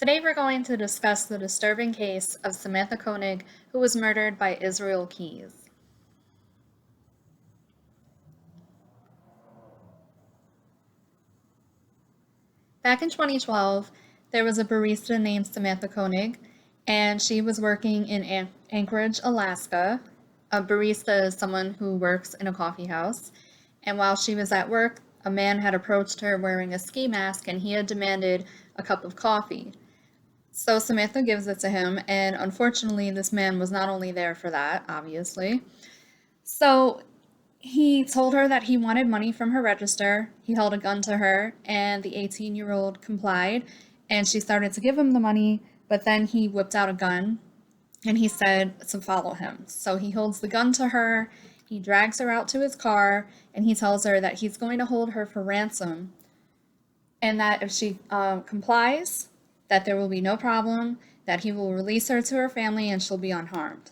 Today we're going to discuss the disturbing case of Samantha Koenig, who was murdered by Israel Keys. Back in 2012, there was a barista named Samantha Koenig, and she was working in Anchorage, Alaska. A barista is someone who works in a coffee house, and while she was at work, a man had approached her wearing a ski mask and he had demanded a cup of coffee. So Samantha gives it to him, and unfortunately, this man was not only there for that, obviously. So he told her that he wanted money from her register. He held a gun to her, and the 18-year-old complied, and she started to give him the money, but then he whipped out a gun and he said to follow him. So he holds the gun to her, he drags her out to his car, and he tells her that he's going to hold her for ransom and that if she complies, that there will be no problem, that he will release her to her family and she'll be unharmed.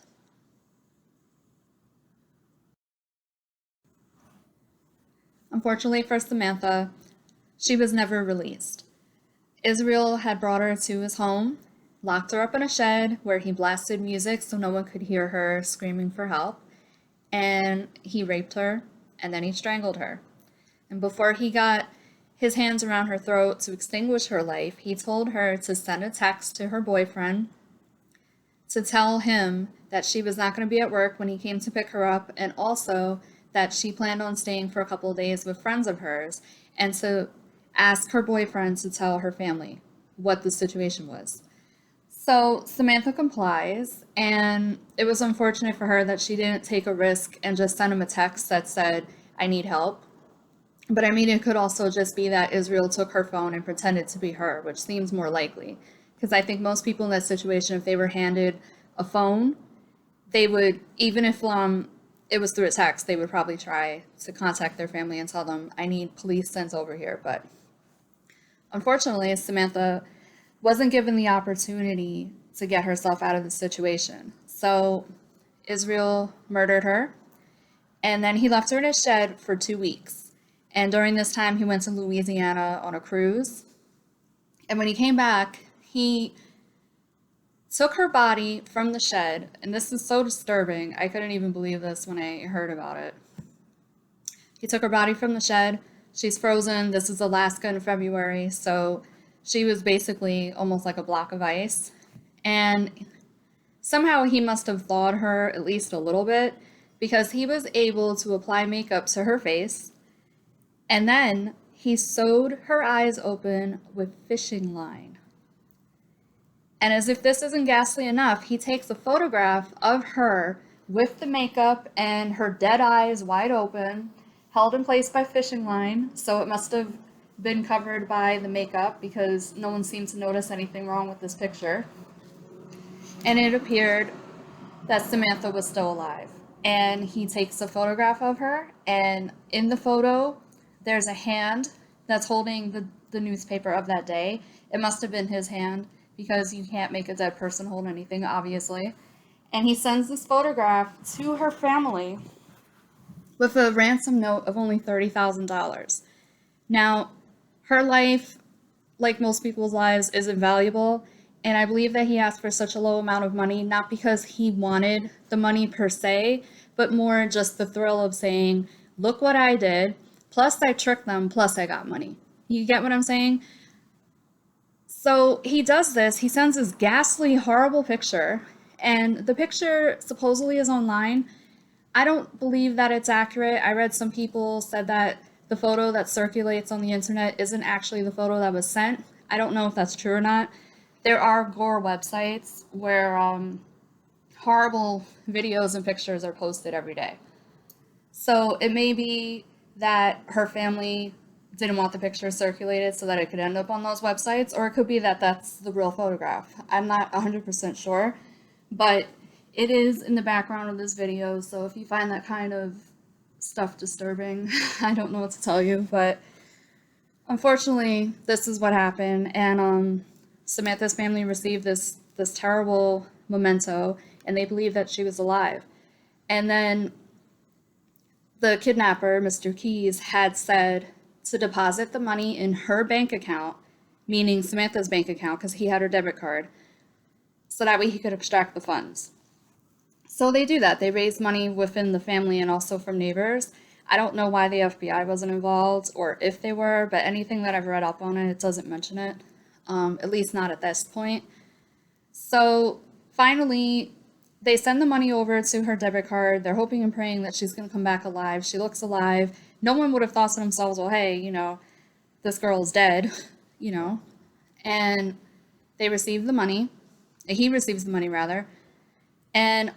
Unfortunately for Samantha, she was never released. Israel had brought her to his home, locked her up in a shed where he blasted music so no one could hear her screaming for help, and he raped her, and then he strangled her. And before he got his hands around her throat to extinguish her life, he told her to send a text to her boyfriend to tell him that she was not going to be at work when he came to pick her up, and also that she planned on staying for a couple of days with friends of hers, and to ask her boyfriend to tell her family what the situation was. So Samantha complies, and it was unfortunate for her that she didn't take a risk and just send him a text that said, "I need help." But I mean, it could also just be that Israel took her phone and pretended to be her, which seems more likely. Because I think most people in that situation, if they were handed a phone, they would, even if it was through a text, they would probably try to contact their family and tell them, "I need police sent over here." But unfortunately, Samantha wasn't given the opportunity to get herself out of the situation. So Israel murdered her, and then he left her in a shed for 2 weeks. And during this time, he went to Louisiana on a cruise. And when he came back, he took her body from the shed. And this is so disturbing. I couldn't even believe this when I heard about it. He took her body from the shed. She's frozen. This is Alaska in February. So she was basically almost like a block of ice. And somehow he must have thawed her at least a little bit because he was able to apply makeup to her face. And then he sewed her eyes open with fishing line. And as if this isn't ghastly enough, he takes a photograph of her with the makeup and her dead eyes wide open, held in place by fishing line. So it must have been covered by the makeup because no one seemed to notice anything wrong with this picture. And it appeared that Samantha was still alive. And he takes a photograph of her, and in the photo, there's a hand that's holding the newspaper of that day. It must have been his hand because you can't make a dead person hold anything, obviously. And he sends this photograph to her family with a ransom note of only $30,000. Now, her life, like most people's lives, is invaluable. And I believe that he asked for such a low amount of money, not because he wanted the money per se, but more just the thrill of saying, "Look what I did. Plus I tricked them, plus I got money." You get what I'm saying? So he does this. He sends this ghastly, horrible picture. And the picture supposedly is online. I don't believe that it's accurate. I read some people said that the photo that circulates on the internet isn't actually the photo that was sent. I don't know if that's true or not. There are gore websites where horrible videos and pictures are posted every day. So it may be that her family didn't want the picture circulated so that it could end up on those websites, or it could be that that's the real photograph. I'm not 100% sure, but it is in the background of this video, so if you find that kind of stuff disturbing, I don't know what to tell you, but unfortunately, this is what happened, and Samantha's family received this terrible memento, and they believed that she was alive. And then the kidnapper, Mr. Keys, had said to deposit the money in her bank account meaning Samantha's bank account, because he had her debit card, so that way he could extract the funds. So they do that. They raise money within the family and also from neighbors. I don't know why the FBI wasn't involved or if they were, but anything that I've read up on it, it doesn't mention it, at least not at this point. So finally, they send the money over to her debit card. They're hoping and praying that she's going to come back alive. She looks alive. No one would have thought to themselves, well, hey, this girl's dead, you know. And they receive the money. He receives the money, rather. And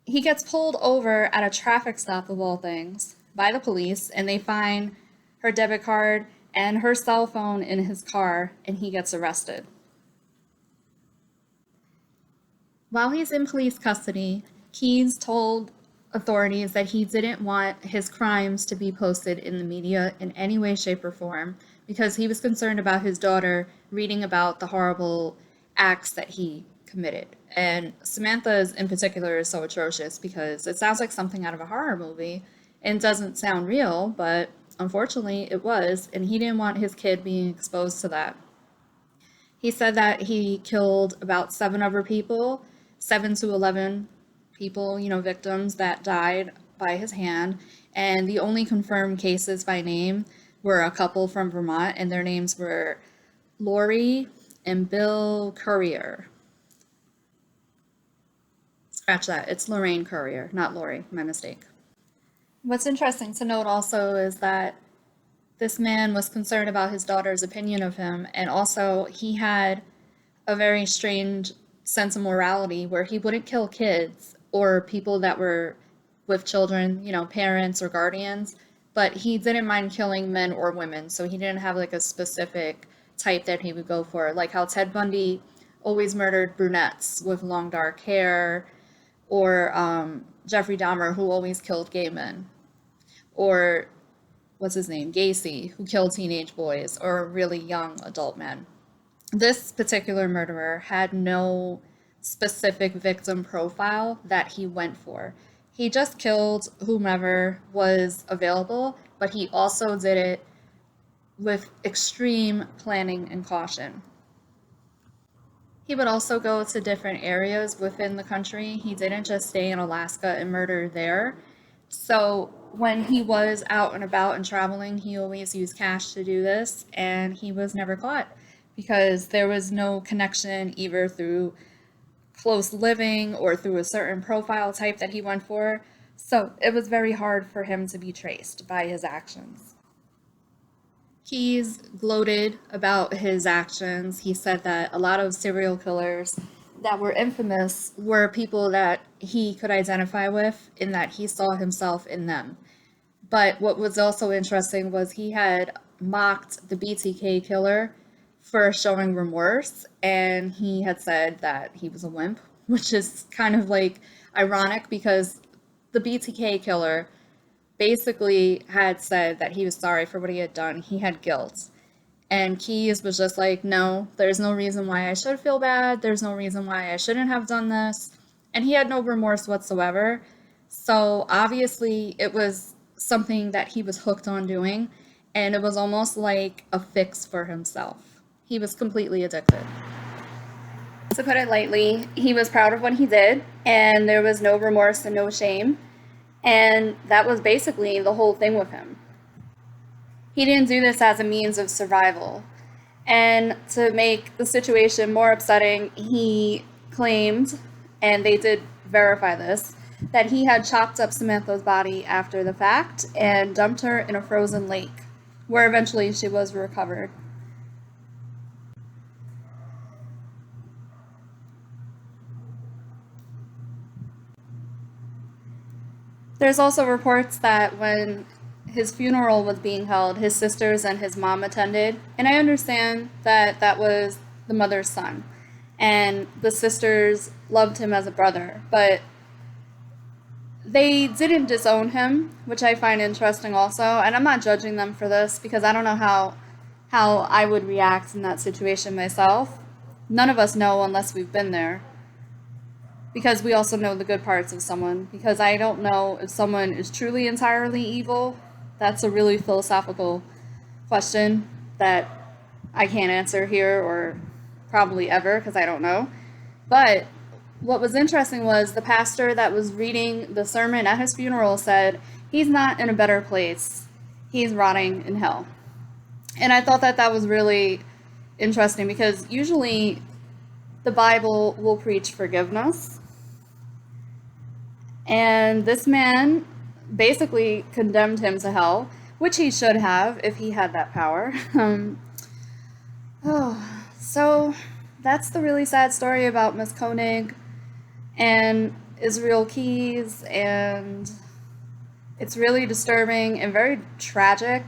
he gets pulled over at a traffic stop, of all things, by the police. And they find her debit card and her cell phone in his car. And he gets arrested. While he's in police custody, Keyes told authorities that he didn't want his crimes to be posted in the media in any way, shape, or form because he was concerned about his daughter reading about the horrible acts that he committed. And Samantha's in particular is so atrocious because it sounds like something out of a horror movie and doesn't sound real, but unfortunately it was, and he didn't want his kid being exposed to that. He said that he killed about 7 other people, 7 to 11 people, victims that died by his hand. And the only confirmed cases by name were a couple from Vermont, and their names were Lori and Bill Currier. Scratch that. It's Lorraine Currier, not Lori. My mistake. What's interesting to note also is that this man was concerned about his daughter's opinion of him, and also he had a very strange sense of morality where he wouldn't kill kids or people that were with children, parents or guardians, but he didn't mind killing men or women, so he didn't have like a specific type that he would go for, like how Ted Bundy always murdered brunettes with long dark hair, or Jeffrey Dahmer, who always killed gay men, or what's his name, Gacy, who killed teenage boys or really young adult men. This particular murderer had no specific victim profile that he went for. He just killed whomever was available, but he also did it with extreme planning and caution. He would also go to different areas within the country. He didn't just stay in Alaska and murder there. So when he was out and about and traveling, he always used cash to do this, and he was never caught because there was no connection either through close living or through a certain profile type that he went for. So it was very hard for him to be traced by his actions. Keyes gloated about his actions. He said that a lot of serial killers that were infamous were people that he could identify with in that he saw himself in them. But what was also interesting was he had mocked the BTK killer for showing remorse, and he had said that he was a wimp, which is kind of like ironic because the BTK killer basically had said that he was sorry for what he had done. He had guilt. And Keyes was just like, no, there's no reason why I should feel bad. There's no reason why I shouldn't have done this. And he had no remorse whatsoever. So obviously it was something that he was hooked on doing, and it was almost like a fix for himself. He was completely addicted. To put it lightly, he was proud of what he did, and there was no remorse and no shame. And that was basically the whole thing with him. He didn't do this as a means of survival. And to make the situation more upsetting, he claimed, and they did verify this, that he had chopped up Samantha's body after the fact and dumped her in a frozen lake, where eventually she was recovered. There's also reports that when his funeral was being held, his sisters and his mom attended, and I understand that that was the mother's son, and the sisters loved him as a brother, but they didn't disown him, which I find interesting also, and I'm not judging them for this because I don't know how I would react in that situation myself. None of us know unless we've been there, because we also know the good parts of someone, because I don't know if someone is truly entirely evil. That's a really philosophical question that I can't answer here or probably ever because I don't know. But what was interesting was the pastor that was reading the sermon at his funeral said, he's not in a better place. He's rotting in hell. And I thought that that was really interesting because usually the Bible will preach forgiveness. And this man basically condemned him to hell, which he should have if he had that power. So that's the really sad story about Miss Koenig and Israel Keys, and it's really disturbing and very tragic,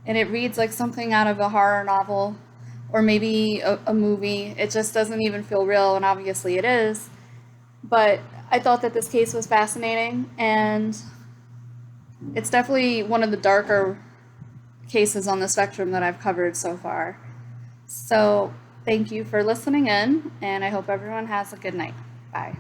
and it reads like something out of a horror novel or maybe a movie. It just doesn't even feel real, and obviously it is. But I thought that this case was fascinating, and it's definitely one of the darker cases on the spectrum that I've covered so far. So thank you for listening in, and I hope everyone has a good night. Bye.